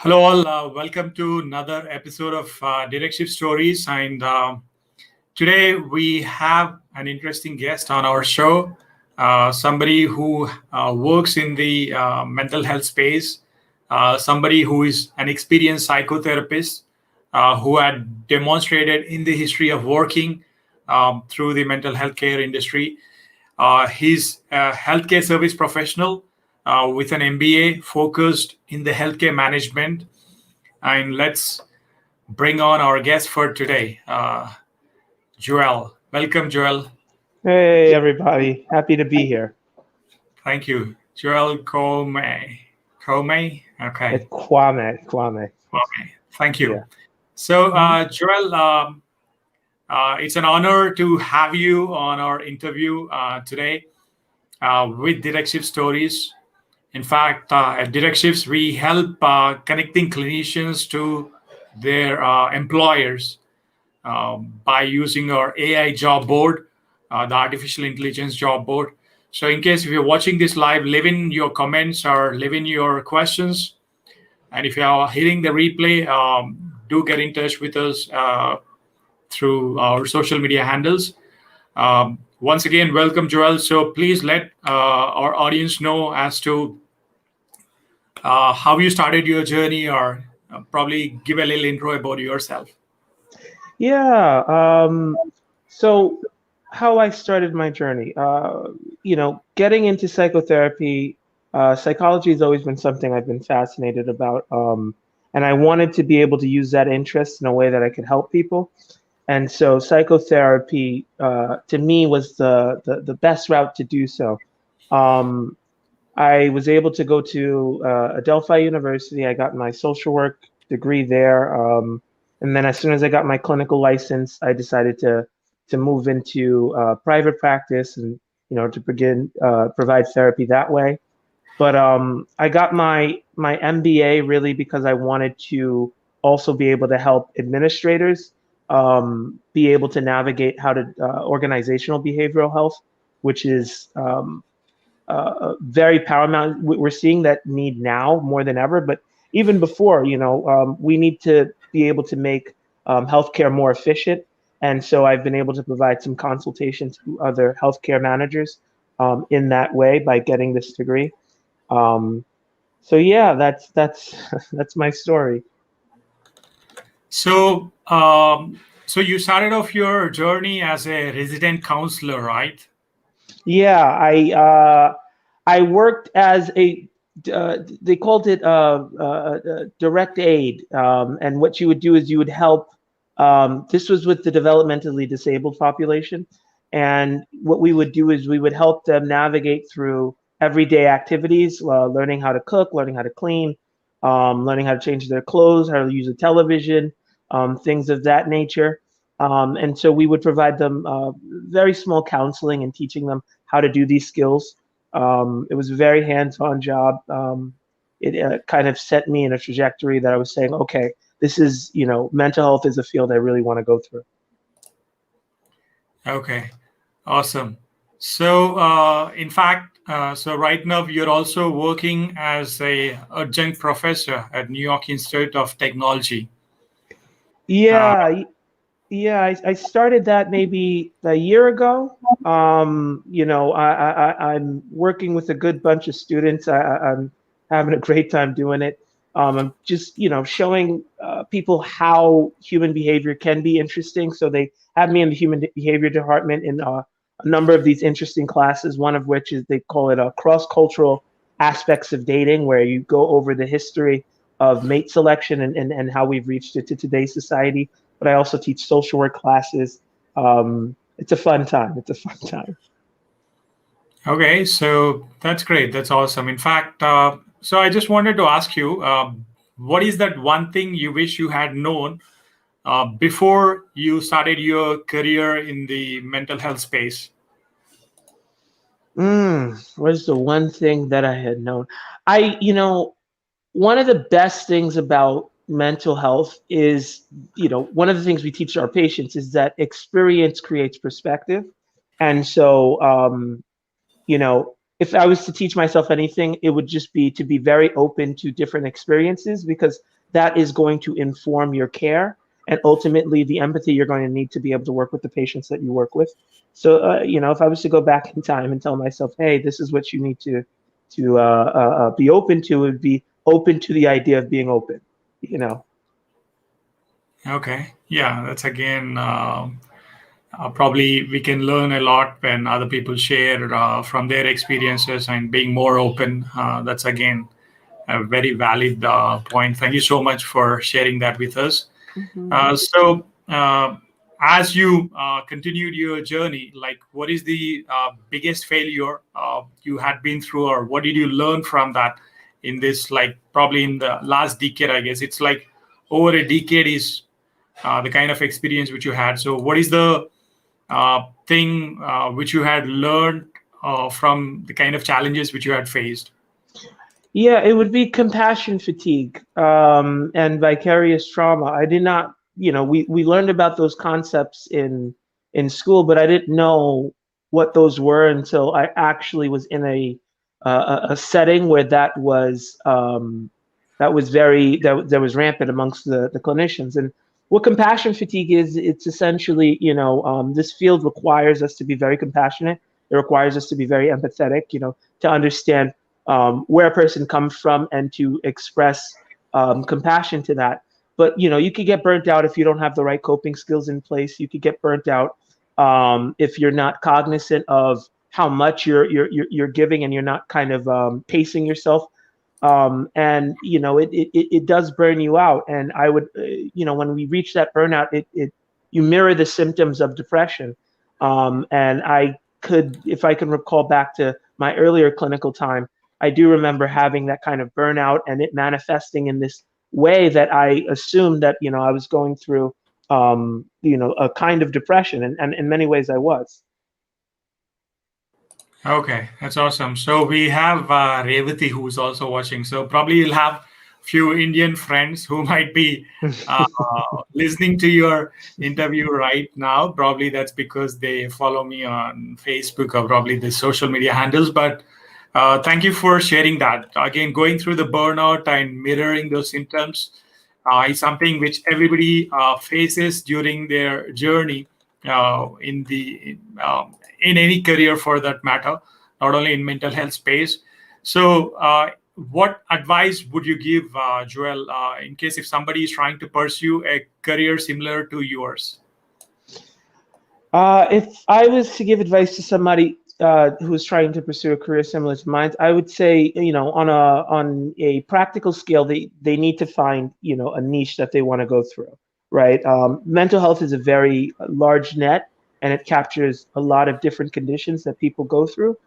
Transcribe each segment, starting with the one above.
Hello, all. Welcome to another episode of Direct Shift Stories. And today we have an interesting guest on our show, somebody who works in the mental health space, somebody who is an experienced psychotherapist who had demonstrated in the history of working through the mental health care industry. He's a healthcare service professional with an MBA focused in the healthcare management. And let's bring on our guest for today, Joel. Welcome, Joel. Hey, everybody. Happy to be here. Thank you. Joel Kouame. Kouame? Okay. It's Kwame. Kouame. Thank you. Yeah. So, Mhm. Joel, it's an honor to have you on our interview today with Direct Shift Stories. In fact, at Direct Shifts, we help connecting clinicians to their employers by using our AI job board, the artificial intelligence job board. So, in case if you're watching this live, leave in your comments or leave in your questions. And if you are hearing the replay, do get in touch with us through our social media handles. Once again, welcome, Joel. So, please let our audience know as to how you started your journey, or probably give a little intro about yourself. Yeah. So how I started my journey, getting into psychotherapy, psychology has always been something I've been fascinated about. And I wanted to be able to use that interest in a way that I could help people. And so psychotherapy, to me, was the best route to do so. Um, I was able to go to Adelphi University. I got my social work degree there, and then as soon as I got my clinical license, I decided to move into private practice and to begin provide therapy that way. But I got my MBA really because I wanted to also be able to help administrators be able to navigate how to organizational behavioral health, which is very paramount. We're seeing that need now more than ever, but even before, we need to be able to make healthcare more efficient. And so I've been able to provide some consultation to other healthcare managers in that way by getting this degree. Um, so yeah, that's that's my story. So, so you started off your journey as a resident counselor, right? Yeah, I worked as a they called it direct aid, and what you would do is you would help. This was with the developmentally disabled population, and what we would do is we would help them navigate through everyday activities, learning how to cook, learning how to clean, learning how to change their clothes, how to use a television, things of that nature. And so we would provide them very small counseling and teaching them how to do these skills. It was a very hands-on job. It kind of set me in a trajectory that I was saying, okay, this is, mental health is a field I really want to go through. Okay, awesome. So, in fact, so right now you're also working as a adjunct professor at New York Institute of Technology. Uh, Yeah, yeah, I started that maybe a year ago. I'm working with a good bunch of students. I'm having a great time doing it. I'm just, showing people how human behavior can be interesting. So they have me in the human behavior department in a number of these interesting classes, one of which is they call it cross-cultural aspects of dating, where you go over the history of mate selection and how we've reached it to today's society, but I also teach social work classes. It's a fun time. It's a fun time. okay, so that's great. That's awesome. In fact, so I just wanted to ask you, what is that one thing you wish you had known before you started your career in the mental health space? What's the one thing that I had known? One of the best things about mental health is, one of the things we teach our patients is that experience creates perspective. And so, you know, if I was to teach myself anything, it would just be to be very open to different experiences, because that is going to inform your care and ultimately the empathy you're going to need to be able to work with the patients that you work with. So, if I was to go back in time and tell myself, hey, this is what you need to be open to, it would be open to the idea of being open. You know. Okay. Yeah, that's again probably we can learn a lot when other people share from their experiences and being more open. That's again a very valid point. Thank you so much for sharing that with us. Mhm. So, as you continued your journey, like what is the biggest failure you had been through, or what did you learn from that in this, like probably in the last decade? I guess it's like over a decade is the kind of experience which you had. So, what is the thing which you had learned from the kind of challenges which you had faced? Yeah, it would be compassion fatigue, and vicarious trauma. I did not, we learned about those concepts in school, but I didn't know what those were until I actually was in a setting where that was rampant amongst the clinicians. And what compassion fatigue is, it's essentially, this field requires us to be very compassionate. It requires us to be very empathetic, to understand where a person comes from and to express compassion to that. But you could get burnt out if you don't have the right coping skills in place. You could get burnt out if you're not cognizant of how much you're giving, and you're not kind of pacing yourself. And it does burn you out. And I would, when we reach that burnout, it you mirror the symptoms of depression. And if I can recall back to my earlier clinical time, I do remember having that kind of burnout and it manifesting in this way that I assumed that I was going through a kind of depression, and in many ways I was. Okay, that's awesome. So we have Revati who's also watching. So probably you'll have few Indian friends who might be uh, listening to your interview right now. Probably that's because they follow me on Facebook or probably the social media handles. But thank you for sharing that. Again, going through the burnout and mirroring those symptoms is something which everybody faces during their journey in any career for that matter, not only in mental health space. So, what advice would you give, Joel, in case if somebody is trying to pursue a career similar to yours? If I was to give advice to somebody who's trying to pursue a career similar to mine, I would say, on a practical scale, they need to find, a niche that they want to go through, right? Mental health is a very large net, and it captures a lot of different conditions that people go through,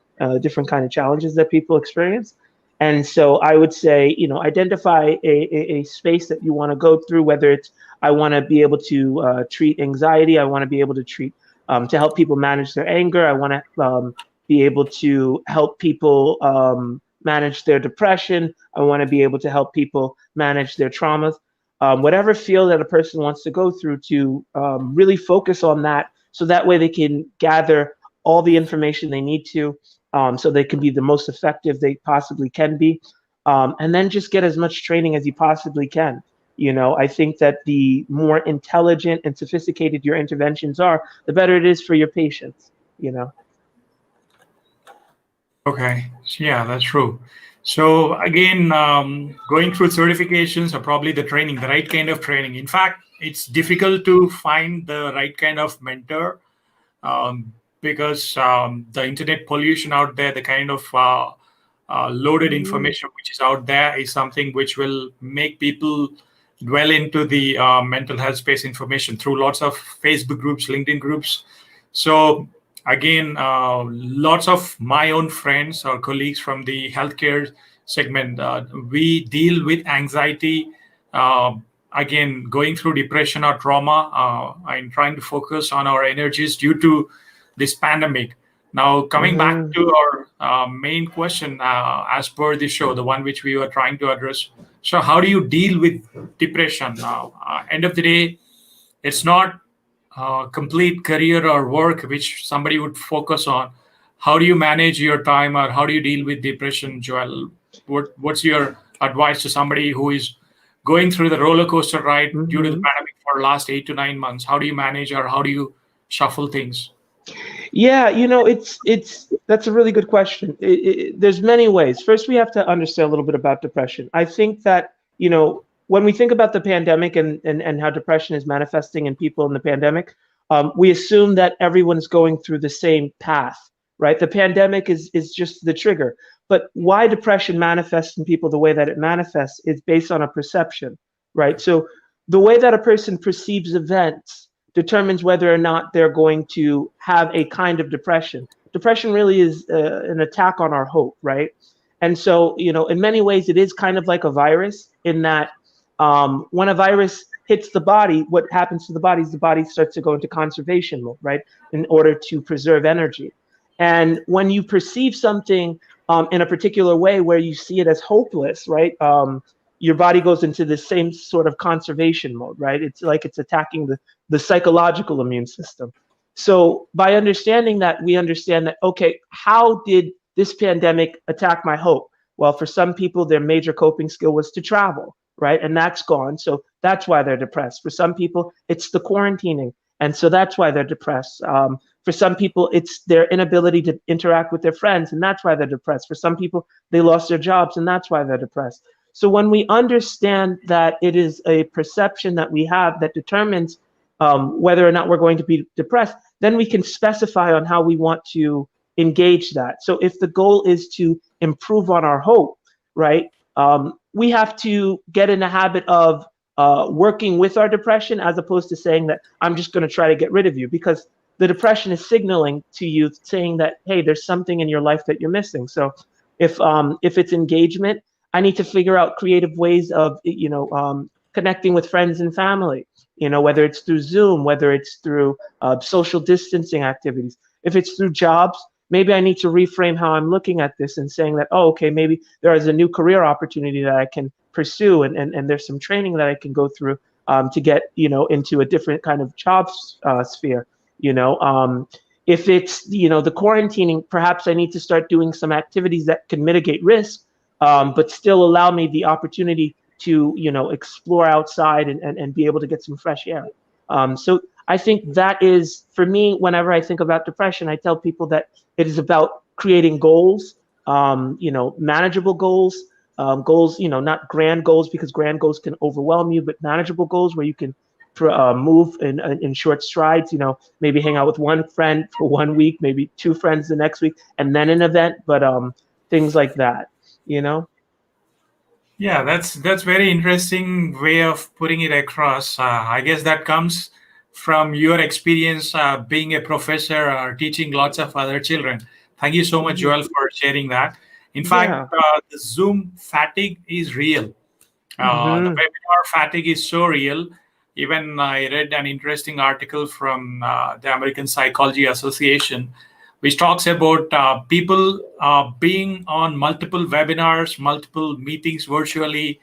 different kind of challenges that people experience. And so I would say, identify a space that you want to go through, whether it's I want to be able to treat anxiety, I want to be able to treat to help people manage their anger. I want to be able to help people manage their depression. I want to be able to help people manage their traumas. Whatever field that a person wants to go through, to really focus on that, so that way they can gather all the information they need to, so they can be the most effective they possibly can be, and then just get as much training as you possibly can. I think that the more intelligent and sophisticated your interventions are, the better it is for your patients. Okay, yeah, that's true. So again, going through certifications or probably the training, the right kind of training. In fact, it's difficult to find the right kind of mentor because the internet pollution out there, the kind of loaded Mhm. information which is out there is something which will make people dwell into the mental health space information through lots of Facebook groups, LinkedIn groups. So again, lots of my own friends or colleagues from the healthcare segment, we deal with anxiety. Uh, Again, going through depression or trauma and trying to focus on our energies due to this pandemic. Now, coming back Mhm. to our main question, as per the show, the one which we were trying to address. So, how do you deal with depression? Now, end of the day, it's not complete career or work which somebody would focus on. How do you manage your time, or how do you deal with depression, Joel? What's your advice to somebody who is going through the roller coaster ride due to the Hmm. pandemic for the last 8 to 9 months? How do you manage, or how do you shuffle things? Yeah, it's that's a really good question. There's many ways. First, we have to understand a little bit about depression. I think that, when we think about the pandemic and how depression is manifesting in people in the pandemic, we assume that everyone's going through the same path, right? The pandemic is just the trigger. But why depression manifests in people the way that it manifests is based on a perception, right? So the way that a person perceives events determines whether or not they're going to have a kind of depression. Depression really is an attack on our hope, right? And so, in many ways, it is kind of like a virus in that when a virus hits the body, what happens to the body is the body starts to go into conservation mode, right? In order to preserve energy. And when you perceive something in a particular way where you see it as hopeless, right? Your body goes into the same sort of conservation mode, right? It's like it's attacking the psychological immune system. So by understanding that, we understand that, okay, how did this pandemic attack my hope? Well, for some people, their major coping skill was to travel, right? And that's gone. So that's why they're depressed. For some people, it's the quarantining. And so that's why they're depressed. For some people, it's their inability to interact with their friends, and that's why they're depressed. For some people, they lost their jobs, and that's why they're depressed. So when we understand that it is a perception that we have that determines whether or not we're going to be depressed, then we can specify on how we want to engage that. So if the goal is to improve on our hope, right, we have to get in the habit of working with our depression as opposed to saying that I'm just going to try to get rid of you, because the depression is signaling to you, saying that, hey, there's something in your life that you're missing. So if it's engagement, I need to figure out creative ways of connecting with friends and family. Whether it's through Zoom, whether it's through social distancing activities. If it's through jobs, maybe I need to reframe how I'm looking at this and saying that, oh, okay, maybe there is a new career opportunity that I can pursue, and there's some training that I can go through to get into a different kind of job sphere. You know, if it's the quarantining, perhaps I need to start doing some activities that can mitigate risk, but still allow me the opportunity to explore outside and be able to get some fresh air. So I think that is, for me, whenever I think about depression, I tell people that it is about creating goals, manageable goals, goals, not grand goals, because grand goals can overwhelm you, but manageable goals where you can move in short strides. Maybe hang out with one friend for 1 week, maybe two friends the next week, and then an event. But things like that, you know. Yeah, that's very interesting way of putting it across. I guess that comes from your experience being a professor or teaching lots of other children. Thank you so much, Hmm. Joel, for sharing that. In fact, Yeah. the Zoom fatigue is real. The Hmm. webinar fatigue is so real. Even I read an interesting article from the American Psychology Association, which talks about people being on multiple webinars, multiple meetings virtually,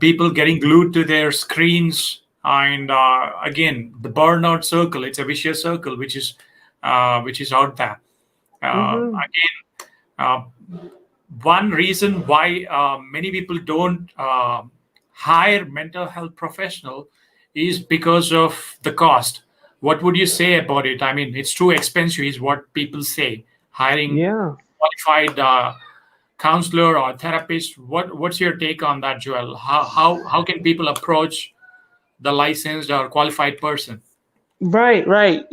people getting glued to their screens, and again, the burnout circle. It's a vicious circle, which is out there. Hmm. Again, one reason why many people don't hire mental health professional is because of the cost. What would you say about it? I mean, it's too expensive is what people say. Hiring Yeah. qualified counselor or therapist. What's your take on that, Joel? How can people approach the licensed or qualified person? Right, right.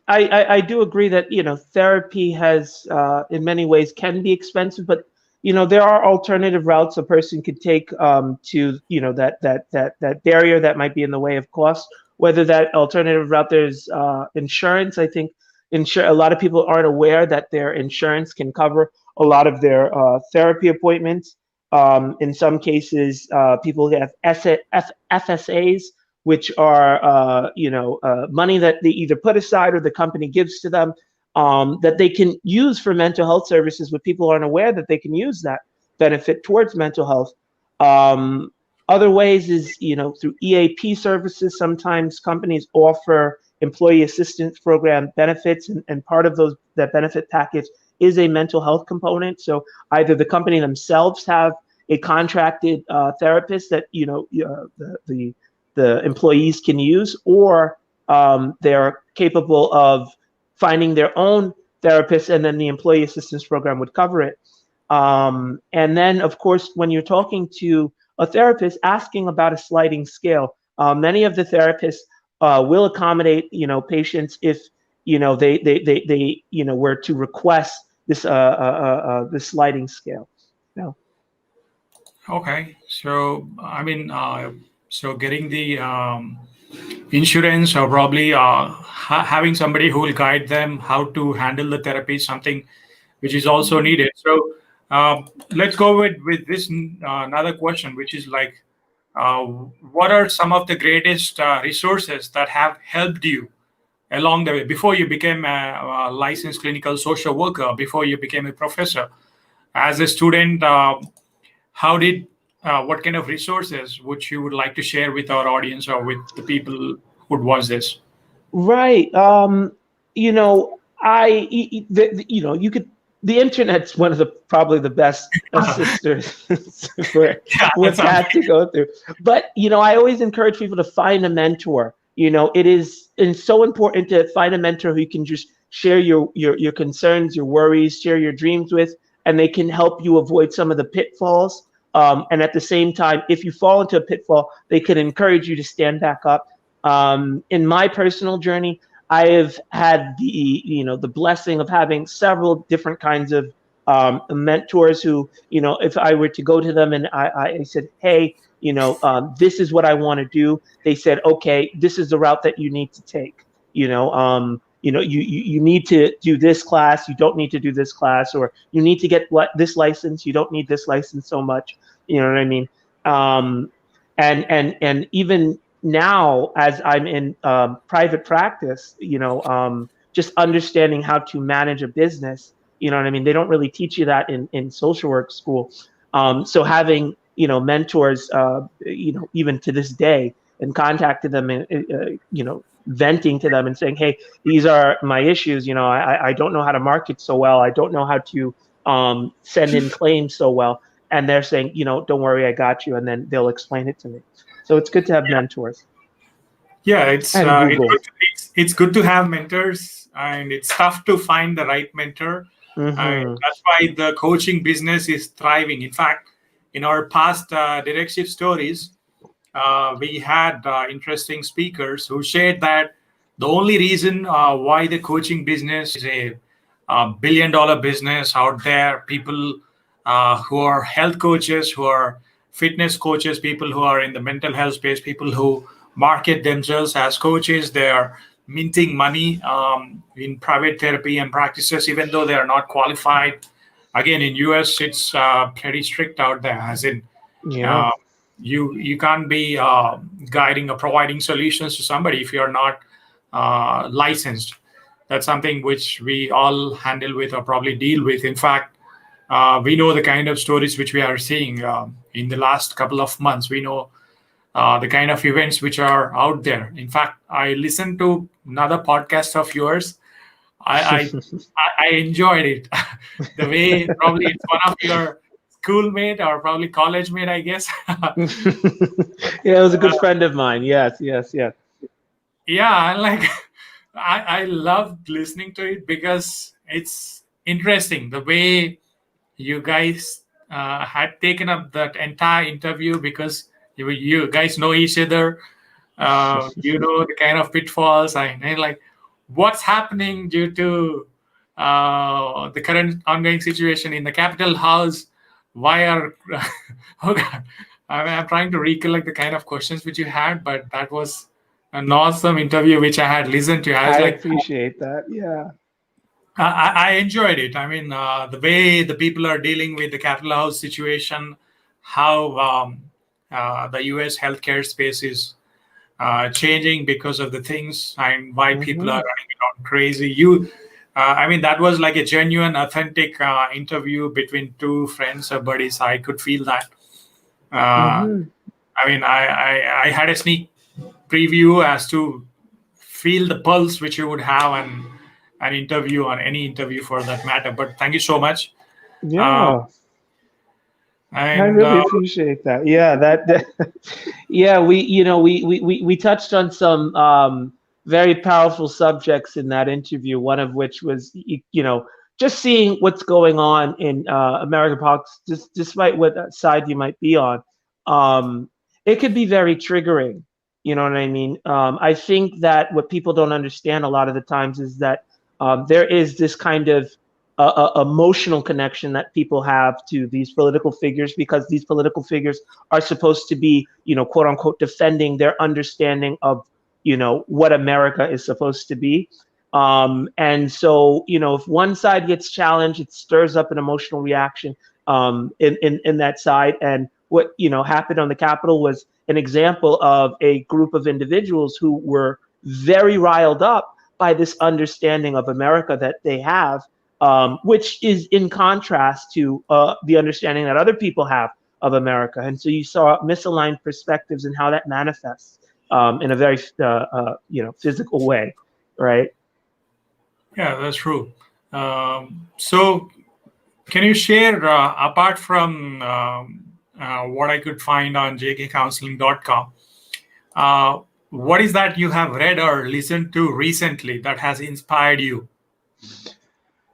I do agree that, therapy has, in many ways, can be expensive, but, there are alternative routes a person could take to, that barrier that might be in the way of cost. Whether that alternative route, there's insurance. I think a lot of people aren't aware that their insurance can cover a lot of their therapy appointments. In some cases, people have FSAs, which are money that they either put aside or the company gives to them, that they can use for mental health services, but people aren't aware that they can use that benefit towards mental health. Um, Other ways is through EAP services. Sometimes companies offer employee assistance program benefits, and part of those that benefit package is a mental health component. So either the company themselves have a contracted therapist that the employees can use, or they're capable of finding their own therapist, and then the employee assistance program would cover it. And then, of course, when you're talking to a therapist, asking about a sliding scale. Many of the therapists will accommodate, patients if they were to request this sliding scale. No. Okay, so so getting the insurance, or probably having somebody who will guide them how to handle the therapy is something which is also needed. So let's go with this another question, which is like, uh, what are some of the greatest resources that have helped you along the way before you became a licensed clinical social worker, before you became a professor? As a student, how did what kind of resources would you would like to share with our audience or with the people who would watch this? Right. You could. The internet's one of the probably the best assisters for Yeah, that what sounds that to go through. But I always encourage people to find a mentor. It is it's so important to find a mentor who you can just share your concerns, your worries, share your dreams with, and they can help you avoid some of the pitfalls. And at the same time, if you fall into a pitfall, they can encourage you to stand back up. In my personal journey, I have had the blessing of having several different kinds of mentors who, if I were to go to them and I said, hey, this is what I want to do, they said, okay, this is the route that you need to take. You need to do this class, you don't need to do this class, or you need to get this license, you don't need this license so much. You know what I mean? Um, and even now, as I'm in private practice, just understanding how to manage a business. You know what I mean? They don't really teach you that in social work school. So having mentors, even to this day, and contacting them, and venting to them and saying, hey, these are my issues. I don't know how to market so well. I don't know how to send in claims so well. And they're saying, don't worry, I got you. And then they'll explain it to me. So it's good to have mentors. Yeah, And Google. it's good to have mentors, and it's tough to find the right mentor. And Hmm. that's why the coaching business is thriving. In fact, in our past directive stories, we had interesting speakers who shared that the only reason why the coaching business is a billion-dollar business out there, people who are health coaches, who are fitness coaches, people who are in the mental health space, people who market themselves as coaches, they are minting money in private therapy and practices, even though they are not qualified. Again, in US, it's pretty strict out there, as in Yeah. uh, you can't be guiding or providing solutions to somebody if you're not licensed. That's something which we all handle with or probably deal with. In fact, we know the kind of stories which we are seeing in the last couple of months. We know the kind of events which are out there. In fact, I listened to another podcast of yours. I I, I enjoyed it. The way probably it's one of your schoolmate or probably college mate, I guess. Yeah, it was a good friend of mine. Yes, yes, yes. Yeah, I like I loved listening to it because it's interesting the way you guys had taken up that entire interview, because you guys know each other, you know the kind of pitfalls, and like what's happening due to the current ongoing situation in the capital house. Why are oh god, I'm trying to recollect the kind of questions which you had, but that was an awesome interview which I had listened to. I was I like, appreciate that. Yeah. I enjoyed it. I mean, the way the people are dealing with the capital house situation, how the U.S. healthcare space is changing because of the things, and why people are Hmm. running around crazy. I mean, that was like a genuine, authentic interview between two friends or buddies. I could feel that. Uh, Hmm. I mean, I had a sneak preview as to feel the pulse which you would have an interview, on any interview for that matter. But thank you so much. Uh, Yeah, I and really appreciate that. Yeah, yeah, we touched on some very powerful subjects in that interview. One of which was just seeing what's going on in American politics, despite what side you might be on. Um, it could be very triggering. You know what I mean? I think that what people don't understand a lot of the times is that there is this kind of emotional connection that people have to these political figures, because these political figures are supposed to be, quote unquote, defending their understanding of, what America is supposed to be. And so, if one side gets challenged, it stirs up an emotional reaction in that side. And what, happened on the Capitol was an example of a group of individuals who were very riled up by this understanding of America that they have, which is in contrast to the understanding that other people have of America. And so you saw misaligned perspectives and how that manifests in a very physical way, right? yeah, that's true. So, can you share, apart from what I could find on jkcounseling.com, uh, what is that you have read or listened to recently that has inspired you?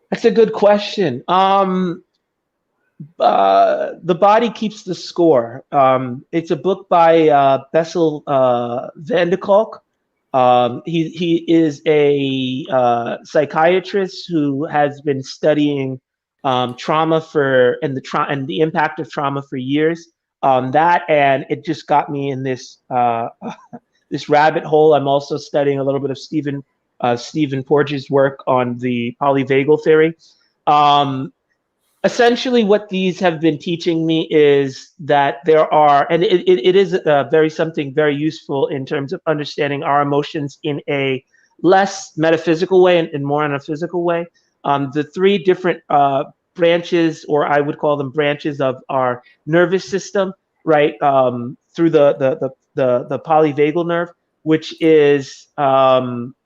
That's a good question. The Body Keeps the Score. It's a book by Bessel van der Kolk. He is a psychiatrist who has been studying trauma and the impact of trauma for years. That, and it just got me in this this rabbit hole. I'm also studying a little bit of Stephen Porges' work on the polyvagal theory. Um, Essentially what these have been teaching me is that there are, and it is very something very useful in terms of understanding our emotions in a less metaphysical way and more in a physical way. The three different branches, or I would call them branches of our nervous system, right? Through the polyvagal nerve, which is,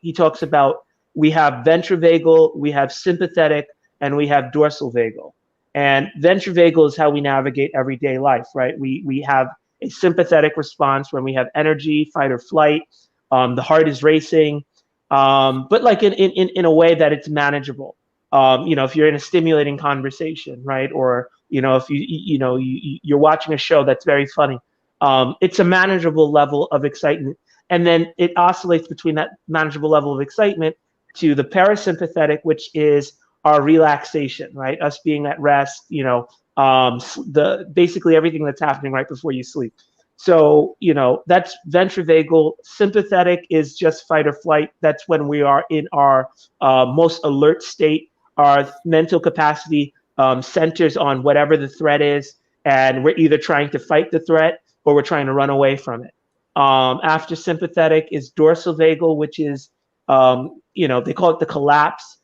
he talks about, we have ventrivagal, we have sympathetic, and we have dorsal vagal. And ventrivagal is how we navigate everyday life, right? We have a sympathetic response when we have energy, fight or flight. The heart is racing, but like in a way that it's manageable. If you're in a stimulating conversation, right? Or if you're watching a show that's very funny, it's a manageable level of excitement, and then it oscillates between that manageable level of excitement to the parasympathetic, which is our relaxation, right? Us being at rest, the basically everything that's happening right before you sleep. So, that's ventrivagal. Sympathetic is just fight or flight. That's when we are in our most alert state. Our mental capacity centers on whatever the threat is, and we're either trying to fight the threat or we're trying to run away from it. After sympathetic is dorsal vagal, which is, they call it the collapse.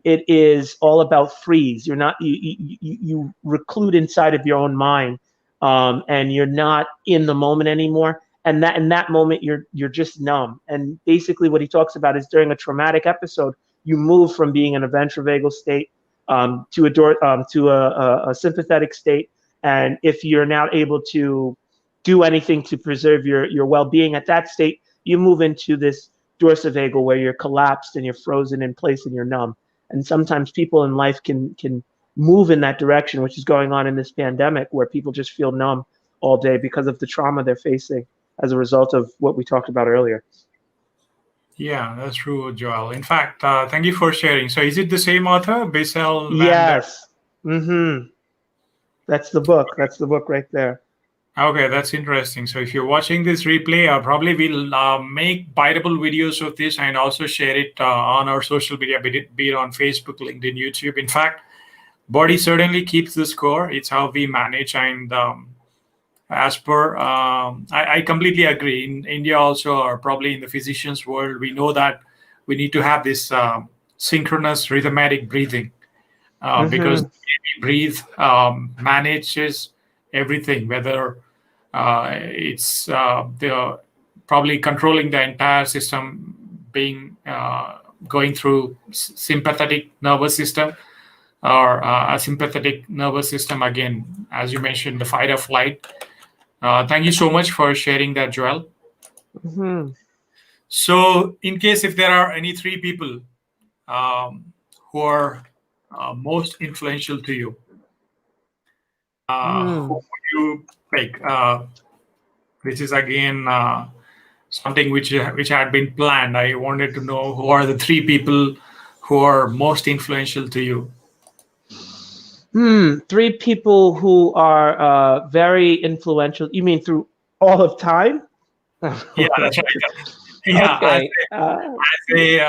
It is all about freeze. You're not you reclude inside of your own mind, and you're not in the moment anymore. And that in that moment, you're just numb. And basically, what he talks about is during a traumatic episode, you move from being in a ventrivagal state to a sympathetic state. And if you're not able to do anything to preserve your well-being at that state, you move into this dorsal where you're collapsed and you're frozen in place and you're numb. And sometimes people in life can move in that direction, which is going on in this pandemic, where people just feel numb all day because of the trauma they're facing as a result of what we talked about earlier. Yeah, that's true, Joel. In fact, thank you for sharing. So, is it the same author, Bessel van der? Yes. Mm-hmm. That's the book. That's the book right there. Okay, that's interesting. So, if you're watching this replay, probably we'll make biteable videos of this and also share it on our social media, be it on Facebook, LinkedIn, YouTube. In fact, body certainly keeps the score. It's how we manage. And as per, I completely agree. In India, also, or probably in the physicians' world, we know that we need to have this synchronous rhythmatic breathing, because the Mm-hmm. way we breathe manages everything, whether it's the probably controlling the entire system being going through sympathetic nervous system or a sympathetic nervous system. Again, as you mentioned, the fight or flight. Thank you so much for sharing that, Joel. Hmm. So, in case if there are any three people who are most influential to you, who Hmm. would you pick? This is again something which had been planned. I wanted to know who are the three people who are most influential to you. Three people who are very influential. You mean through all of time? Yeah, that's right. Yeah, Okay. a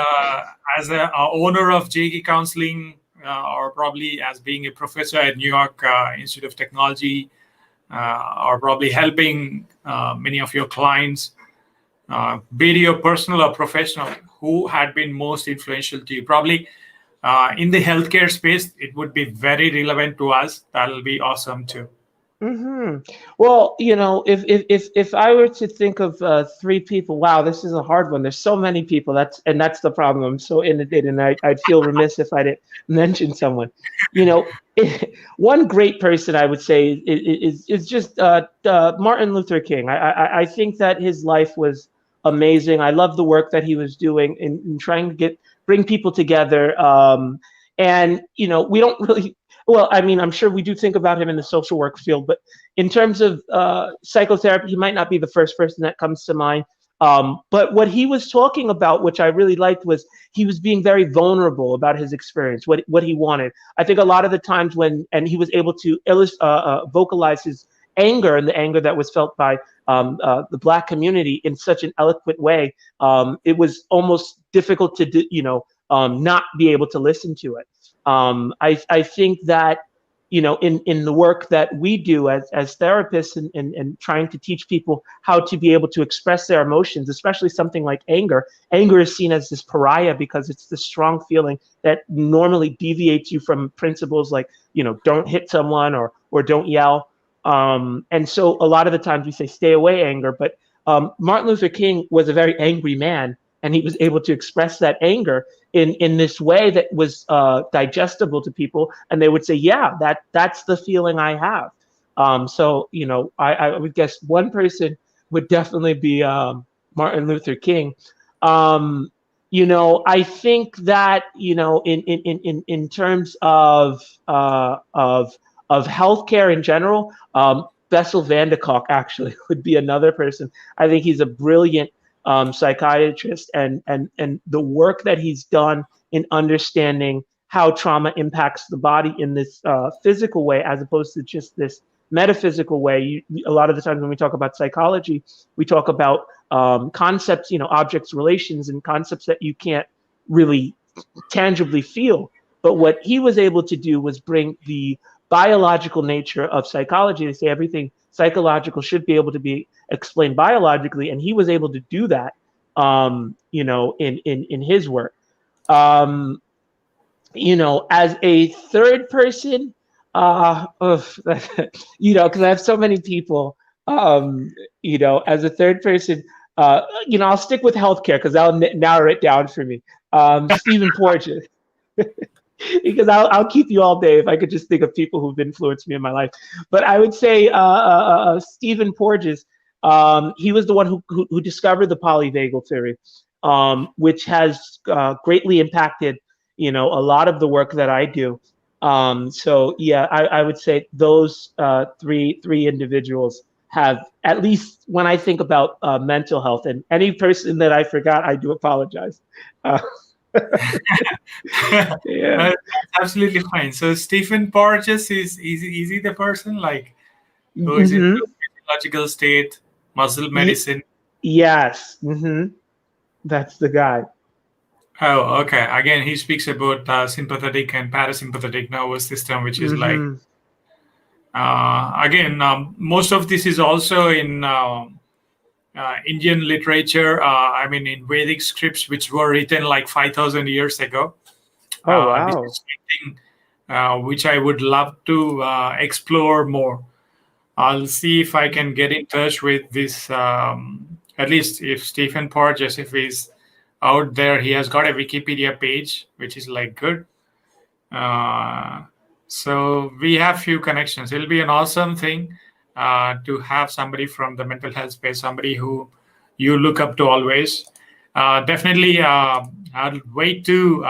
as a owner of JK Counseling, or probably as being a professor at New York Institute of Technology, or probably helping many of your clients, be it your personal or professional, who had been most influential to you? Probably in the healthcare space, it would be very relevant to us. That'll be awesome too. hmm Well, if I were to think of three people, wow, this is a hard one. There's so many people. That's the problem. I'm so inundated, and I'd feel remiss if I didn't mention someone. You know, one great person I would say is just Martin Luther King. I think that his life was amazing. I love the work that he was doing in trying to bring people together. And we don't really well, I mean, I'm sure we do think about him in the social work field, but in terms of psychotherapy, he might not be the first person that comes to mind. But what he was talking about, which I really liked, was he was being very vulnerable about his experience, what he wanted. I think a lot of the times and he was able to vocalize his anger and the anger that was felt by the Black community in such an eloquent way, it was almost difficult to, not be able to listen to it. I think that in the work that we do as therapists and trying to teach people how to be able to express their emotions, especially something like anger. Anger is seen as this pariah because it's the strong feeling that normally deviates you from principles like don't hit someone or don't yell. And so a lot of the times we say stay away anger, but Martin Luther King was a very angry man, and he was able to express that anger in this way that was digestible to people, and they would say, "Yeah, that's the feeling I have." So I would guess one person would definitely be Martin Luther King. I think that in terms of healthcare in general, Bessel van de Kolk actually would be another person. I think he's a brilliant psychiatrist, and the work that he's done in understanding how trauma impacts the body in this physical way as opposed to just this metaphysical way. A lot of the times when we talk about psychology, we talk about concepts, objects, relations, and concepts that you can't really tangibly feel. But what he was able to do was bring the biological nature of psychology to say everything psychological should be able to be explained biologically, and he was able to do that, in his work. Um, as a third person, because I have so many people, as a third person, I'll stick with healthcare because that'll narrow it down for me. Stephen Porges. Because I'll keep you all day if I could just think of people who've influenced me in my life. But I would say Stephen Porges. He was the one who discovered the polyvagal theory, which has greatly impacted a lot of the work that I do. So yeah, I would say those three individuals have, at least when I think about mental health, and any person that I forgot, I do apologize. Uh, yeah. That's absolutely fine. So Stephen Porges is he the person like who is into hmm physiological state, muscle medicine? Yes. That's the guy. Oh, okay. Again, he speaks about sympathetic and parasympathetic nervous system, which is like hmm again most of this is also in Indian literature. I mean, in Vedic scripts, which were written like 5,000 years ago. Oh This wow. is something which I would love to explore more. I'll see if I can get in touch with this. At least if Stephen Porges, if he's out there. He has got a Wikipedia page, which is like good. Uh, so we have few connections. It'll be an awesome thing to have somebody from the mental health space, somebody who you look up to always. Definitely, I'll wait to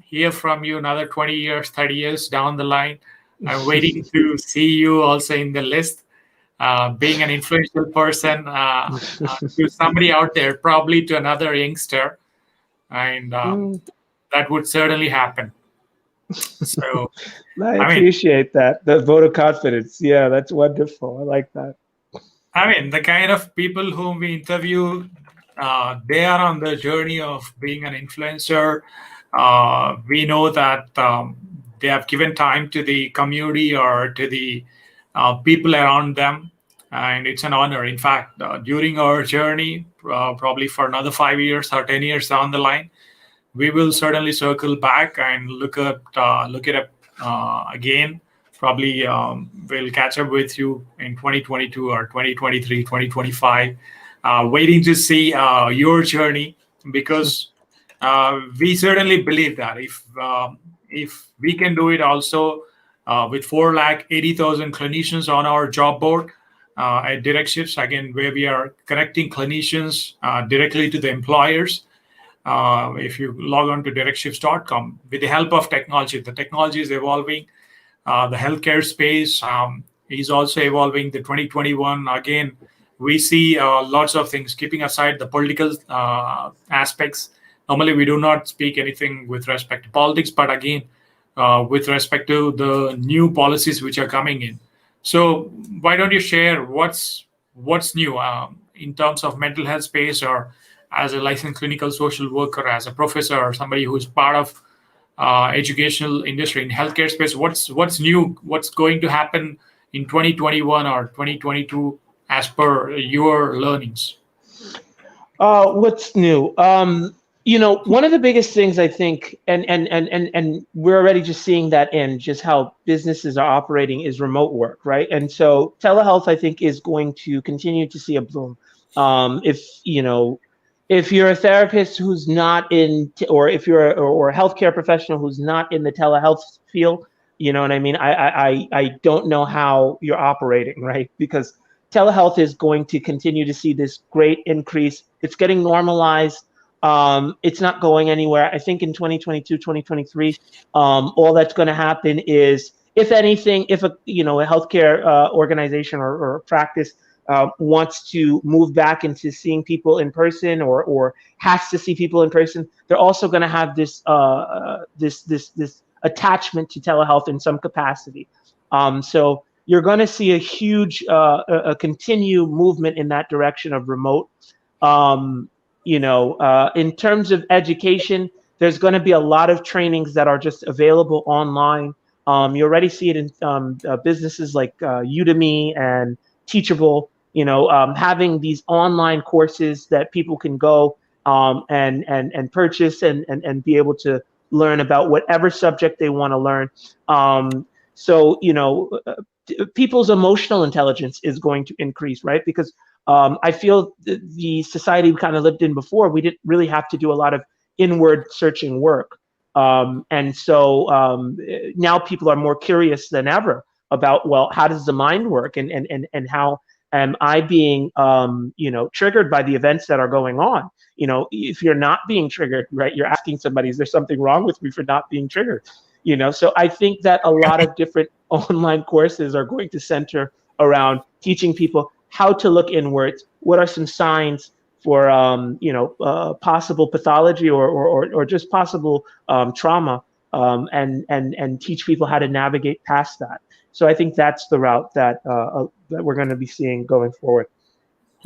hear from you another 20 years, 30 years down the line. I'm waiting to see you also in the list, being an influential person to somebody out there, probably to another youngster, and Mm, that would certainly happen. So, I I mean, appreciate that. The vote of confidence. Yeah, that's wonderful. I like that. the kind of people whom we interview, they are on the journey of being an influencer. We know that they have given time to the community or to the people around them, and it's an honor. In fact, during our journey, probably for another 5 years or 10 years down the line, we will certainly circle back and look it up again. Probably we'll catch up with you in 2022 or 2023, 2025, waiting to see your journey, because we certainly believe that if we can do it also with 480,000 clinicians on our job board at direct shifts, again, where we are connecting clinicians directly to the employers. If you log on to directshifts.com, with the help of technology, the technology is evolving. The healthcare space is also evolving. The 2021, again, we see lots of things, keeping aside the political aspects. Normally, we do not speak anything with respect to politics, but again, with respect to the new policies which are coming in. So, why don't you share what's new in terms of mental health space, or as a licensed clinical social worker, as a professor, or somebody who's part of educational industry in healthcare space? What's new? What's going to happen in 2021 or 2022 as per your learnings? What's new? One of the biggest things I think, and we're already just seeing that in just how businesses are operating is remote work, right? And so telehealth, I think, is going to continue to see a bloom. If you're a therapist who's not or if you're or a healthcare professional who's not in the telehealth field, you know what I mean? I don't know how you're operating, right? Because telehealth is going to continue to see this great increase. It's getting normalized. It's not going anywhere. I think in 2022, 2023, all that's going to happen is, if anything, if a healthcare organization or practice wants to move back into seeing people in person, or has to see people in person, they're also going to have this attachment to telehealth in some capacity. So you're going to see a huge a continued movement in that direction of remote. Um, in terms of education, there's going to be a lot of trainings that are just available online. You already see it in businesses like Udemy and Teachable. Having these online courses that people can go and purchase and be able to learn about whatever subject they want to learn. So people's emotional intelligence is going to increase, right? Because I feel the society we kind of lived in before, we didn't really have to do a lot of inward searching work. And so now people are more curious than ever about, well, how does the mind work, and how am I being, triggered by the events that are going on? If you're not being triggered, right, you're asking somebody, is there something wrong with me for not being triggered? So I think that a lot of different online courses are going to center around teaching people how to look inwards. What are some signs for possible pathology or just possible trauma, and teach people how to navigate past that. So I think that's the route that we're going to be seeing going forward.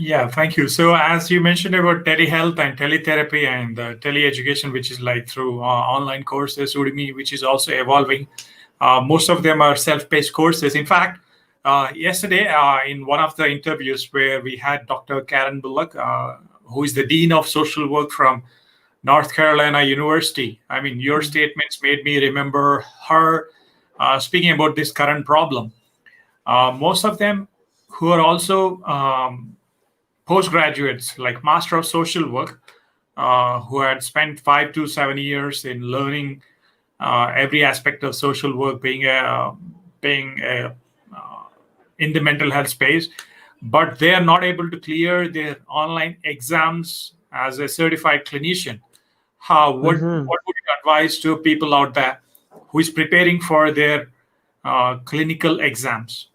Yeah, thank you. So, as you mentioned about telehealth and teletherapy and teleeducation, which is like through online courses, Udemy, which is also evolving. Most of them are self-paced courses. In fact, yesterday in one of the interviews where we had Dr. Karen Bullock, who is the Dean of Social Work from North Carolina University. I mean, your statements made me remember her speaking about this current problem. Most of them who are also postgraduates, like Master of Social Work, who had spent 5 to 7 years in learning every aspect of social work, being in the mental health space, but they are not able to clear their online exams as a certified clinician. How Mm-hmm. what would you advise to people out there who is preparing for their clinical exams?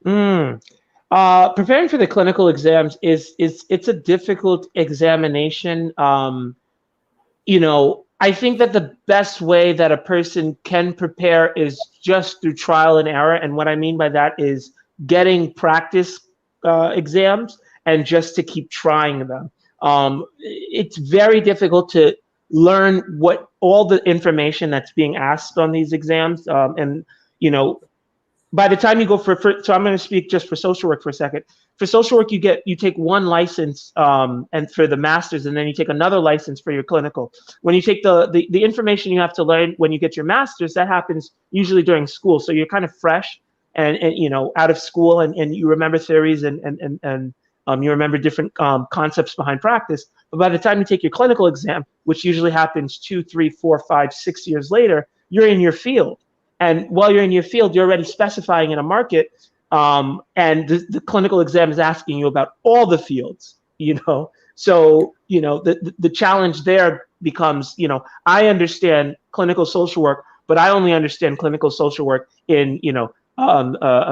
Mm. Preparing for the clinical exams is it's a difficult examination. I think that the best way that a person can prepare is just through trial and error. And what I mean by that is getting practice exams and just to keep trying them. It's very difficult to learn what all the information that's being asked on these exams. And, you know, by the time you go so I'm going to speak just for social work for a second. For social work, you take one license, and for the masters, and then you take another license for your clinical. When you take the information you have to learn when you get your masters, that happens usually during school, so you're kind of fresh and out of school, and you remember theories and you remember different concepts behind practice. But by the time you take your clinical exam, which usually happens 2, 3, 4, 5, 6 years later, you're in your field, and while you're in your field, you're already specifying in a market, and the clinical exam is asking you about all the fields. So the challenge there becomes, I understand clinical social work, but I only understand clinical social work in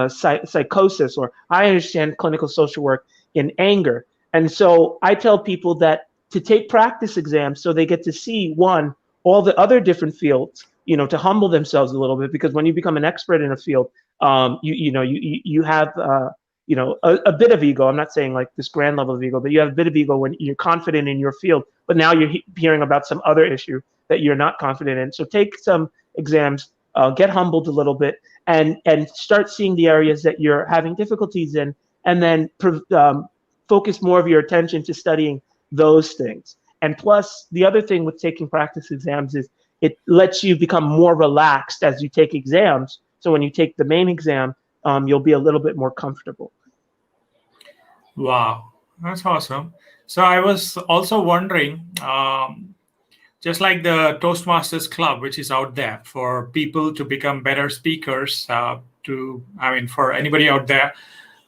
psychosis, or I understand clinical social work in anger. And so I tell people that to take practice exams so they get to see, one, all the other different fields, to humble themselves a little bit, because when you become an expert in a field, you have a bit of ego. I'm not saying like this grand level of ego, but you have a bit of ego when you're confident in your field, but now you're hearing about some other issue that you're not confident in. So take some exams, get humbled a little bit, and start seeing the areas that you're having difficulties in, and then focus more of your attention to studying those things. And plus, the other thing with taking practice exams is it lets you become more relaxed as you take exams. So when you take the main exam, you'll be a little bit more comfortable. Wow, that's awesome. So I was also wondering, just like the Toastmasters Club, which is out there for people to become better speakers, for anybody out there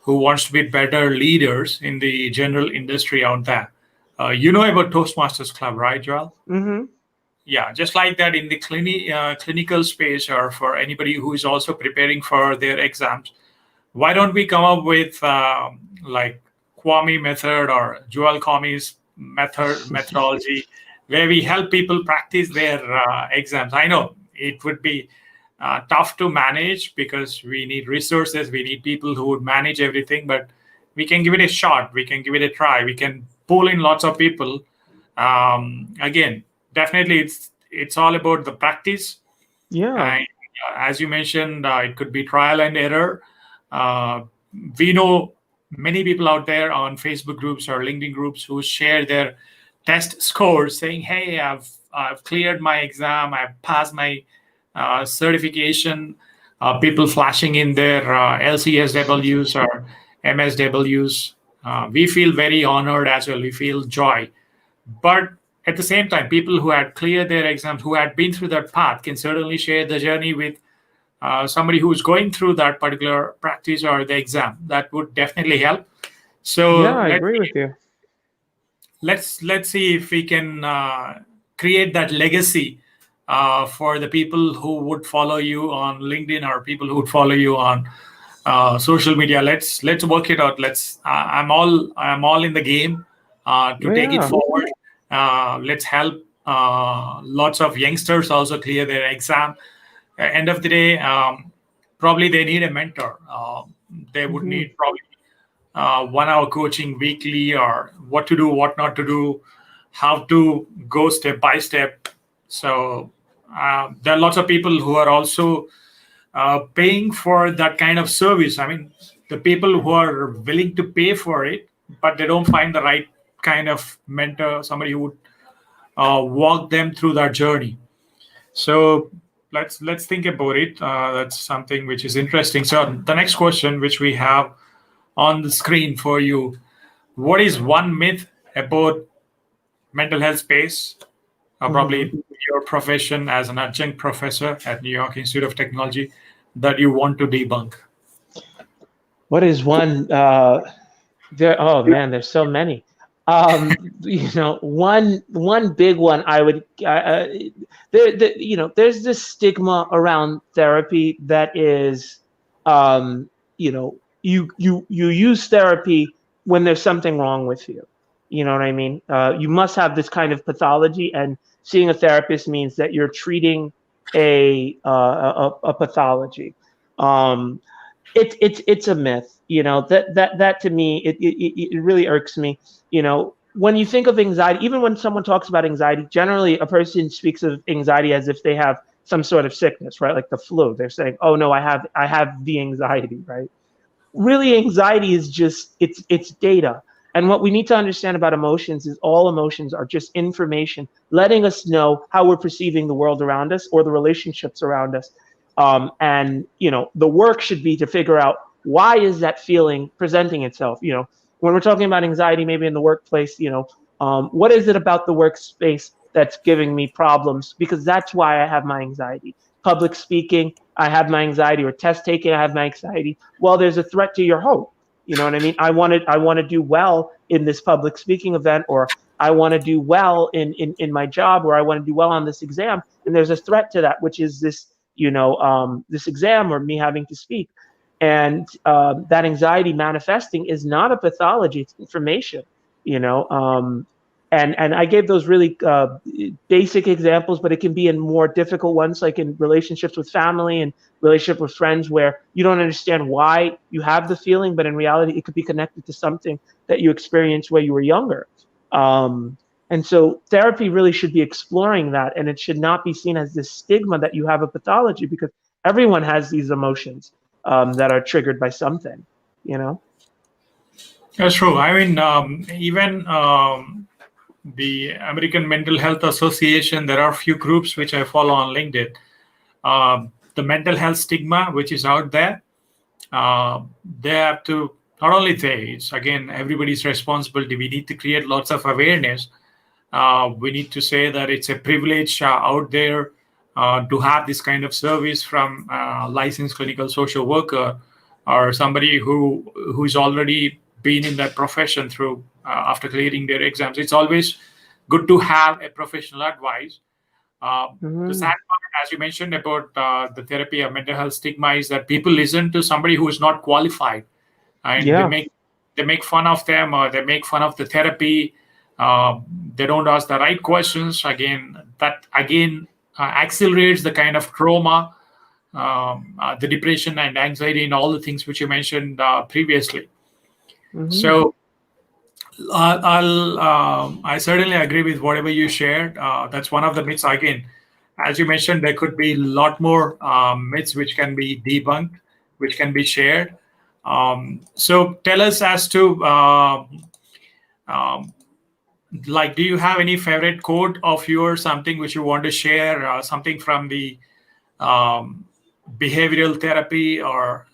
who wants to be better leaders in the general industry out there. You know about Toastmasters Club, right, Joel? Mm-hmm. Yeah, just like that in the clinical space, or for anybody who is also preparing for their exams, why don't we come up with like Kouame method or Joel Kouame's methodology, where we help people practice their exams? I know it would be tough to manage because we need resources, we need people who would manage everything, but we can give it a shot, we can give it a try, we can pull in lots of people. Again, definitely, it's all about the practice. Yeah. And as you mentioned, it could be trial and error. Uh, we know many people out there on Facebook groups or LinkedIn groups who share their test scores, saying, "Hey, I've cleared my exam, I've passed my certification." People flashing in their LCSWs or MSWs. We feel very honored as well. We feel joy, but at the same time, people who had cleared their exams, who had been through that path, can certainly share the journey with somebody who's going through that particular practice or the exam. That would definitely help. Yeah, So I agree with you. let's see if we can create that legacy for the people who would follow you on LinkedIn, or people who would follow you on social media. Let's work it out. I'm all in the game to take it Yeah. forward. Let's help lots of youngsters also clear their exam. End of the day, probably they need a mentor. They would Mm-hmm. need probably 1 hour coaching weekly, or what to do, what not to do, how to go step by step. So there are lots of people who are also paying for that kind of service. I mean, the people who are willing to pay for it, but they don't find the right kind of mentor, somebody who would walk them through that journey. So let's think about it. That's something which is interesting. So the next question, which we have on the screen for you: what is one myth about mental health space, or Hmm. probably your profession as an adjunct professor at New York Institute of Technology, that you want to debunk? What is one? There, oh man, there's so many. One big one I would there's this stigma around therapy that is, you use therapy when there's something wrong with you. You know what I mean? You must have this kind of pathology, and seeing a therapist means that you're treating a pathology. Um, it's a myth, that to me it really irks me. When you think of anxiety, even when someone talks about anxiety, generally a person speaks of anxiety as if they have some sort of sickness, right? Like the flu. They're saying, oh no, I have the anxiety, right? Really, anxiety is just, it's data. And what we need to understand about emotions is all emotions are just information letting us know how we're perceiving the world around us or the relationships around us. And the work should be to figure out, why is that feeling presenting itself. When we're talking about anxiety, maybe in the workplace, what is it about the workspace that's giving me problems, because that's why I have my anxiety. Public speaking, I have my anxiety, or test taking, I have my anxiety. Well, there's a threat to your hope. You know what I mean? I want to do well in this public speaking event, or I want to do well in my job, or I want to do well on this exam. And there's a threat to that, which is this exam, or me having to speak. And that anxiety manifesting is not a pathology; it's information. You know, and I gave those really basic examples, but it can be in more difficult ones, like in relationships with family and relationship with friends, where you don't understand why you have the feeling, but in reality, it could be connected to something that you experienced when you were younger. Um, and so therapy really should be exploring that, and it should not be seen as this stigma that you have a pathology, because everyone has these emotions that are triggered by something, you know? That's true. I mean, even the American Mental Health Association, there are a few groups which I follow on LinkedIn. The mental health stigma, which is out there, they have to, not only they, it's again everybody's responsibility. We need to create lots of awareness. We need to say that it's a privilege out there to have this kind of service from licensed clinical social worker, or somebody who's already been in that profession through after clearing their exams. It's always good to have a professional advice. The sad Hmm. part, as you mentioned about the therapy of mental health stigma, is that people listen to somebody who is not qualified, and Yeah. they make fun of them, or they make fun of the therapy. Uh, they don't ask the right questions. That again accelerates the kind of trauma, the depression and anxiety, and all the things which you mentioned previously. Hmm. So I certainly agree with whatever you shared. That's one of the myths. Again, as you mentioned, there could be a lot more myths which can be debunked, which can be shared. So tell us as to um, like, do you have any favorite quote of yours, something which you want to share, something from the um, behavioral therapy, or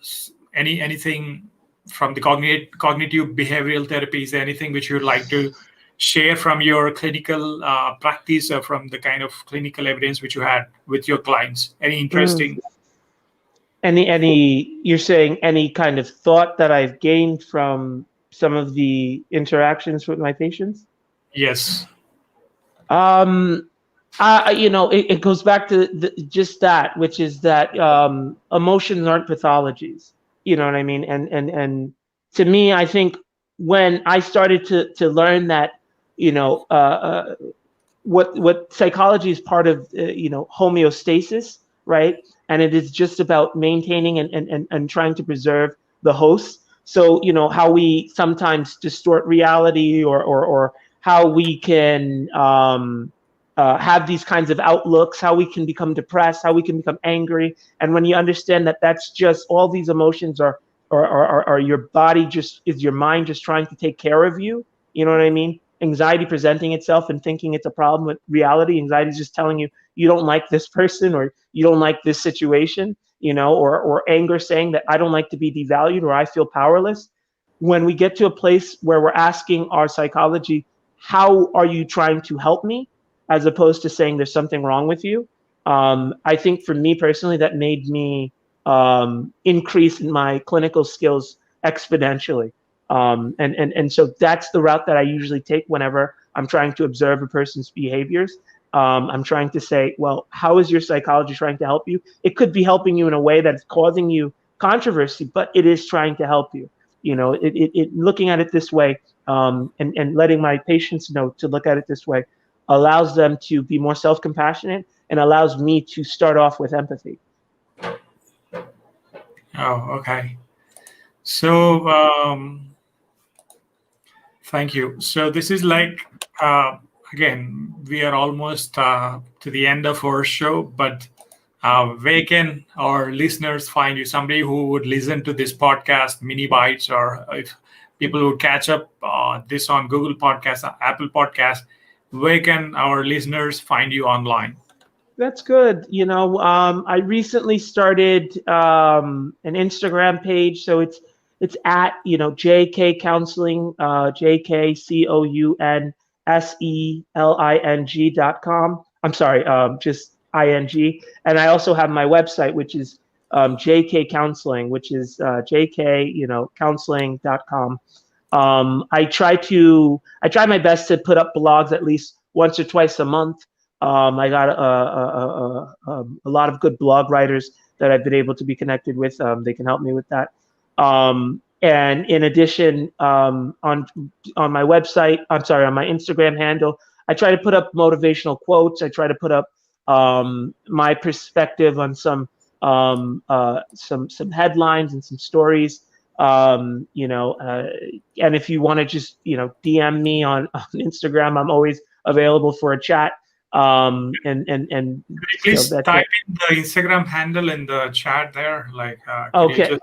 anything from the cognitive behavioral therapy? Is there anything which you'd like to share from your clinical practice, or from the kind of clinical evidence which you had with your clients? Any Mm. interesting? You're saying any kind of thought that I've gained from some of the interactions with my patients? Yes. Um, it goes back to just that, which is that emotions aren't pathologies. You know what I mean? And to me, I think when I started to learn that, you know, what psychology is part of, homeostasis, right? And it is just about maintaining and trying to preserve the host. So how we sometimes distort reality, or how we can have these kinds of outlooks, how we can become depressed, how we can become angry. And when you understand that that's just all these emotions are your body, just is your mind just trying to take care of you. You know what I mean? Anxiety presenting itself and thinking it's a problem, with reality, anxiety is just telling you you don't like this person, or you don't like this situation, or anger saying that I don't like to be devalued, or I feel powerless. When we get to a place where we're asking our psychology, how are you trying to help me, as opposed to saying there's something wrong with you. I think for me personally, that made me increase in my clinical skills exponentially. And so that's the route that I usually take whenever I'm trying to observe a person's behaviors. I'm trying to say, well, how is your psychology trying to help you? It could be helping you in a way that's causing you controversy, but it is trying to help you. Looking at it this way, and letting my patients know to look at it this way allows them to be more self-compassionate and allows me to start off with empathy. Oh, okay. So, thank you. So this is like, again, we are almost to the end of our show, but where can our listeners find you? Somebody who would listen to this podcast, mini bites, or if people would catch up this on Google Podcasts, Apple Podcasts, where can our listeners find you online? That's good. I recently started an Instagram page, so it's at JK Counseling, JKCOUNSELING.com. I'm sorry, just ing. And I also have my website, which is JK Counseling, which is JK counseling.com. I try my best to put up blogs at least once or twice a month. I got a lot of good blog writers that I've been able to be connected with. They can help me with that. And in addition, on my website, I'm sorry, on my Instagram handle, I try to put up motivational quotes. I try to put up my perspective on some headlines and some stories. And if you want to just DM me on Instagram, I'm always available for a chat. And Could you so please that's type it. in the Instagram handle in the chat there? Like, could you Okay. just,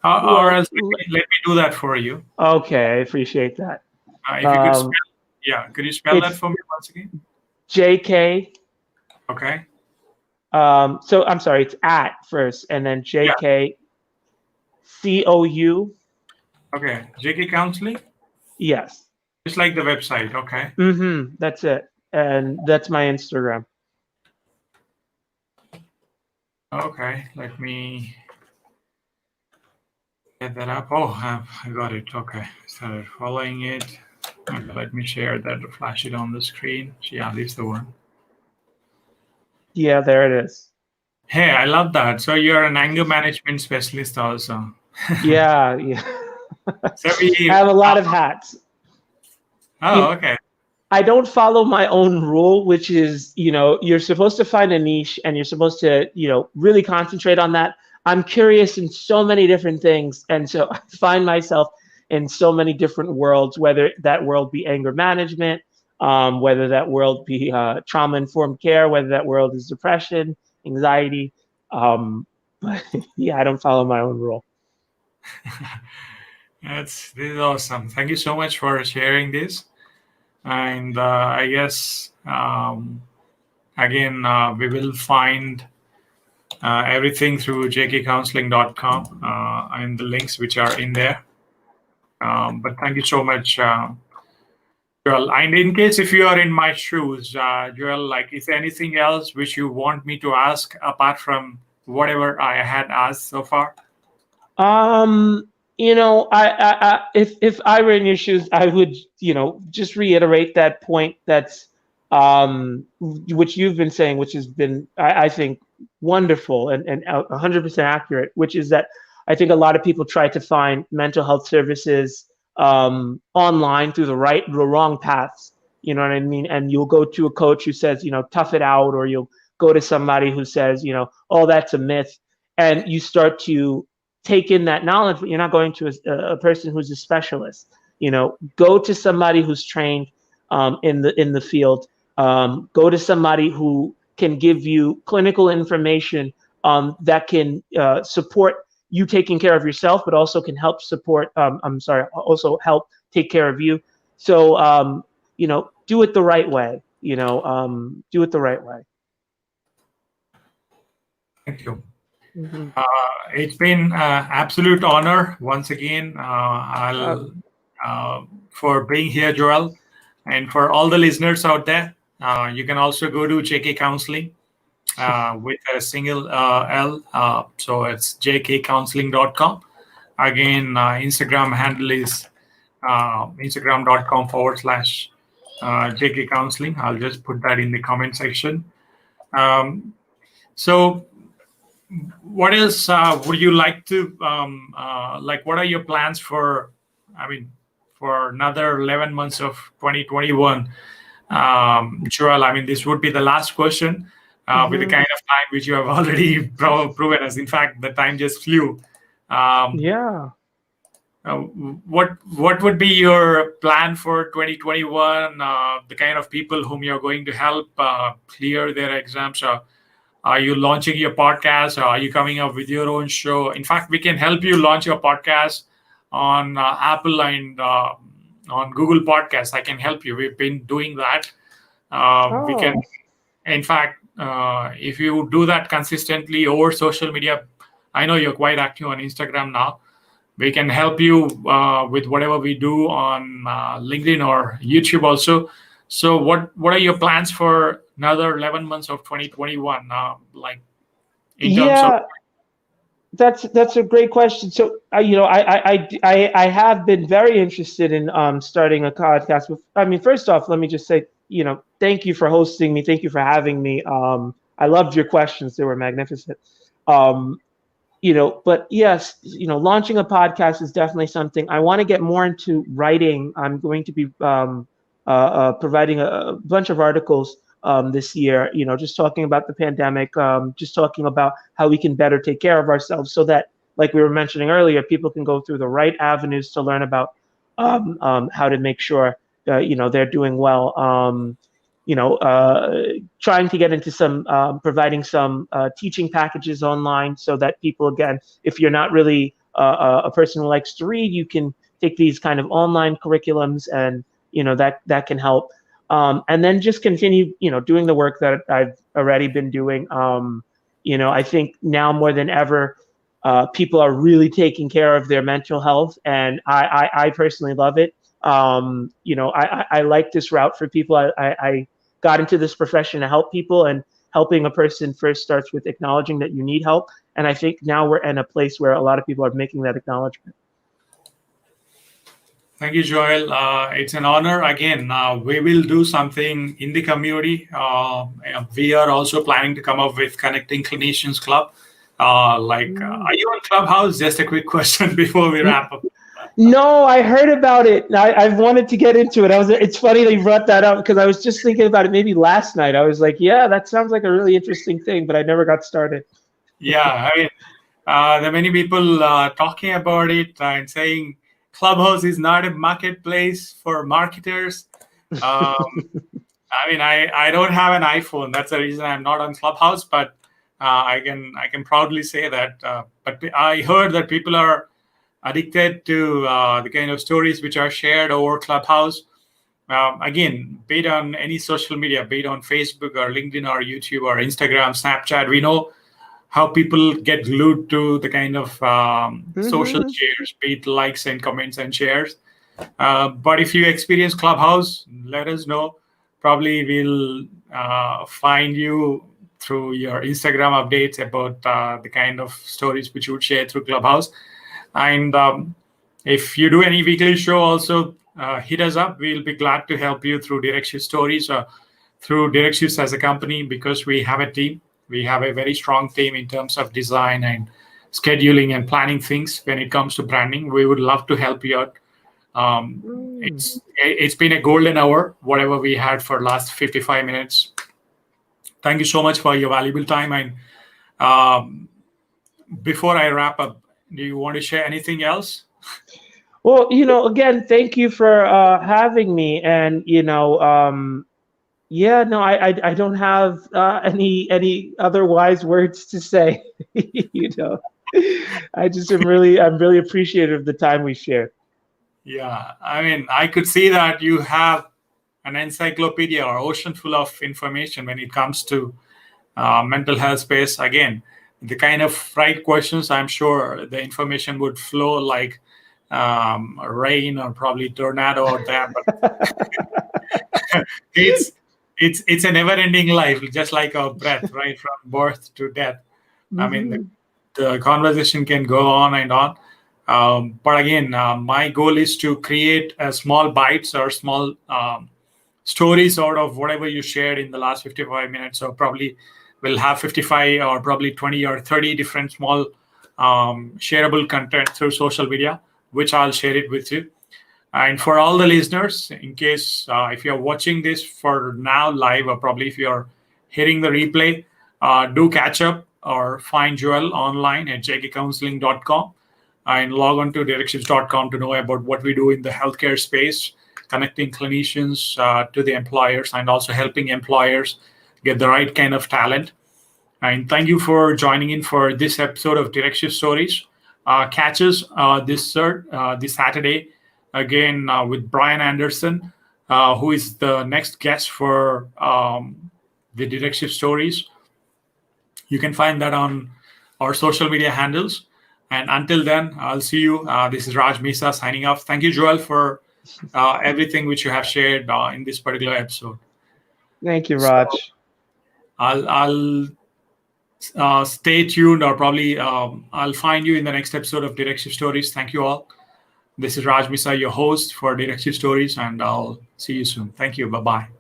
or Well, else let me do that for you. okay, I appreciate that. If you could Um, spell, yeah, could you spell that it's for me once again? JK. Okay. So I'm sorry, it's at first, and then Yeah. JKCOU. Okay. JK Counseling, Yes. just like the website. Okay. That's it, and that's my Instagram. Okay. Let me get that up. Oh, I got it. Okay. Started following it. Okay, let me share that, flash it on the screen. Yeah, this is the one. Yeah, there it is. Hey, I love that. So you're an anger management specialist also. Yeah, yeah. So I we, have a lot of hats. You, oh, okay. I don't follow my own rule, which is, you're supposed to find a niche and you're supposed to, really concentrate on that. I'm curious in so many different things. And so I find myself in so many different worlds, whether that world be anger management, whether that world be trauma informed care, whether that world is depression, anxiety. But yeah, I don't follow my own rule. This is awesome. Thank you so much for sharing this. And I guess again we will find everything through jkcounseling.com and the links which are in there. But thank you so much, Joel. And in case if you are in my shoes, Joel, like is there anything else which you want me to ask apart from whatever I had asked so far? If I were in your shoes, I would, just reiterate that point that's which you've been saying, which has been, I think, wonderful and 100% accurate, which is that I think a lot of people try to find mental health services online through the wrong paths. You know what I mean? And you'll go to a coach who says, tough it out, or you'll go to somebody who says, oh, that's a myth. And you start to take in that knowledge, but you're not going to a person who's a specialist. Go to somebody who's trained in the field. Go to somebody who can give you clinical information that can support you taking care of yourself, but also can help support. I'm sorry, also help take care of you. So do it the right way. Do it the right way. Thank you. Hmm. It's been absolute honor once again. Uh, I'll for being here, Joel. And for all the listeners out there, you can also go to JK Counseling with a single L. So it's jkcounseling.com. Again, Instagram handle is instagram.com/, JK Counseling. I'll just put that in the comment section. Um, so, what else would you like to like? What are your plans for? I mean, for another 11 months of 2021, Joel. I mean, this would be the last question with the Hmm. kind of time which you have already proven us. In fact, the time just flew. Um, Yeah. uh, what would be your plan for 2021? The kind of people whom you're going to help clear their exams. Are you launching your podcast? Or are you coming up with your own show? In fact, we can help you launch your podcast on Apple and on Google Podcasts. I can help you. We've been doing that. We can, Oh, in fact, if you do that consistently over social media, I know you're quite active on Instagram now. We can help you with whatever we do on LinkedIn or YouTube also. So, what are your plans for another 11 months of 2021? Like in terms of yeah. That's a great question. So, I have been very interested in starting a podcast. I mean, first off, let me just say, thank you for hosting me. Thank you for having me. I loved your questions; they were magnificent. Um, but yes, launching a podcast is definitely something I want to get more into writing. I'm going to be providing a bunch of articles this year, just talking about the pandemic, just talking about how we can better take care of ourselves so that, like we were mentioning earlier, people can go through the right avenues to learn about how to make sure, they're doing well. You know, uh, Trying to get into some providing some teaching packages online so that people, again, if you're not really a person who likes to read, you can take these kind of online curriculums, and that can help. And then just continue, doing the work that I've already been doing. I think now more than ever, people are really taking care of their mental health, and I personally love it. I like this route for people. I got into this profession to help people, and helping a person first starts with acknowledging that you need help. And I think now we're in a place where a lot of people are making that acknowledgement. Thank you, Joel. It's an honor. Again, we will do something in the community. We are also planning to come up with Connecting Clinicians Club. Mm. Are you on Clubhouse? Just a quick question before we N- wrap up. No, I heard about it. I've wanted to get into it. It's funny that you brought that up because I was just thinking about it maybe last night. I was like, yeah, that sounds like a really interesting thing, but I never got started. Yeah, I mean, there are many people talking about it and saying Clubhouse is not a marketplace for marketers. Um, I mean, I don't have an iPhone. That's the reason I'm not on Clubhouse. But I can proudly say that. But I heard that people are addicted to the kind of stories which are shared over Clubhouse. Again, be it on any social media, be it on Facebook or LinkedIn or YouTube or Instagram, Snapchat, we know how people get glued to the kind of social Hmm. shares, be it likes and comments and shares. But if you experience Clubhouse, let us know. Probably we'll find you through your Instagram updates about the kind of stories which you would share through Clubhouse. And if you do any weekly show, also hit us up. We'll be glad to help you through Direct Shift Stories or through Direct Shifts as a company because we have a team. We have a very strong team in terms of design and scheduling and planning things when it comes to branding. We would love to help you out. Um, Mm. it's been a golden hour, whatever we had for last 55 minutes. Thank you so much for your valuable time. And um, before I wrap up, do you want to share anything else? Well, again, thank you for having me. And yeah, no, I don't have any other wise words to say. you know, I'm really appreciative of the time we shared. Yeah, I mean, I could see that you have an encyclopedia or ocean full of information when it comes to mental health space. Again, the kind of right questions, I'm sure the information would flow like rain or probably tornado out there. But it's it's a never-ending life, just like our breath, right, from birth to death. I mean, Hmm. the conversation can go on and on. But again, my goal is to create small bites or small stories out of whatever you shared in the last 55 minutes. So probably we'll have 55 or probably 20 or 30 different small shareable content through social media, which I'll share it with you. And for all the listeners, in case if you're watching this for now live, or probably if you're hearing the replay, do catch up or find Joel online at jkcounseling.com and log on to directions.com to know about what we do in the healthcare space, connecting clinicians to the employers and also helping employers get the right kind of talent. And thank you for joining in for this episode of Direct Shift Stories. Catch us this Saturday again with Brian Anderson, who is the next guest for the Direct Shift Stories. You can find that on our social media handles. And until then, I'll see you. This is Raj Misa signing off. Thank you, Joel, for everything which you have shared in this particular episode. Thank you, So Raj. I'll stay tuned, or probably I'll find you in the next episode of Directive Stories. Thank you all. This is Raj Misa, your host for Directive Stories, and I'll see you soon. Thank you. Bye bye.